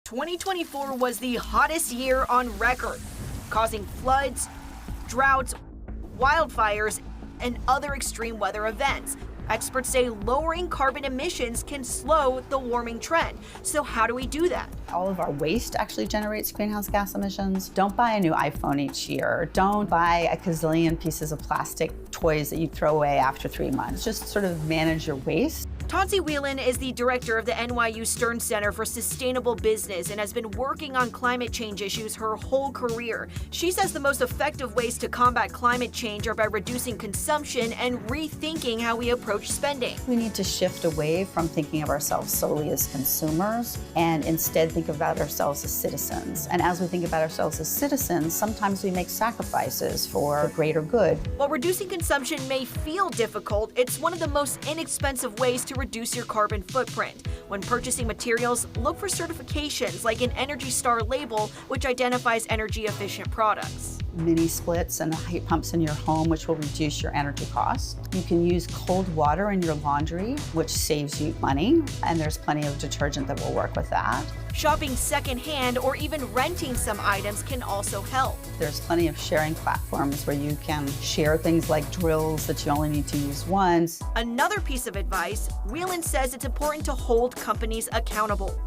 2024 was the hottest year on record, causing floods, droughts, wildfires, and other extreme weather events. Experts say lowering carbon emissions can slow the warming trend. So how do we do that? All of our waste actually generates greenhouse gas emissions. Don't buy a new iPhone each year. Don't buy a gazillion pieces of plastic toys that you throw away after 3 months. Just sort of manage your waste. Tansy Whelan is the director of the NYU Stern Center for Sustainable Business and has been working on climate change issues her whole career. She says the most effective ways to combat climate change are by reducing consumption and rethinking how we approach spending. We need to shift away from thinking of ourselves solely as consumers and instead think about ourselves as citizens. And as we think about ourselves as citizens, sometimes we make sacrifices for the greater good. While reducing consumption may feel difficult, it's one of the most inexpensive ways to reduce your carbon footprint. When purchasing materials, look for certifications like an Energy Star label, which identifies energy-efficient products. Mini splits and heat pumps in your home, which will reduce your energy costs. You can use cold water in your laundry, which saves you money, and there's plenty of detergent that will work with that. Shopping secondhand or even renting some items can also help. There's plenty of sharing platforms where you can share things like drills that you only need to use once. Another piece of advice, Whelan says it's important to hold companies accountable.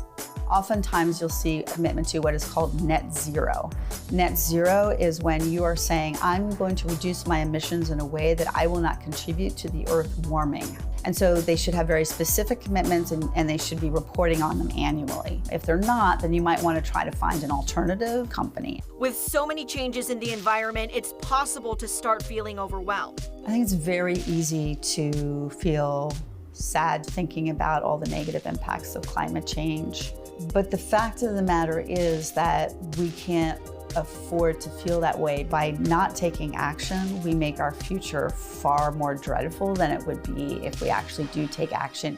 Oftentimes you'll see a commitment to what is called net zero. Net zero is when you are saying, I'm going to reduce my emissions in a way that I will not contribute to the earth warming. And so they should have very specific commitments and they should be reporting on them annually. If they're not, then you might want to try to find an alternative company. With so many changes in the environment, it's possible to start feeling overwhelmed. I think it's very easy to feel sad thinking about all the negative impacts of climate change. But the fact of the matter is that we can't afford to feel that way. By not taking action, we make our future far more dreadful than it would be if we actually do take action.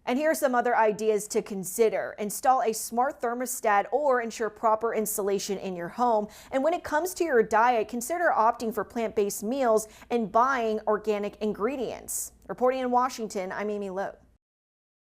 And here are some other ideas to consider. Install a smart thermostat or ensure proper installation in your home. And when it comes to your diet, consider opting for plant-based meals and buying organic ingredients. Reporting in Washington, I'm Amy Lowe.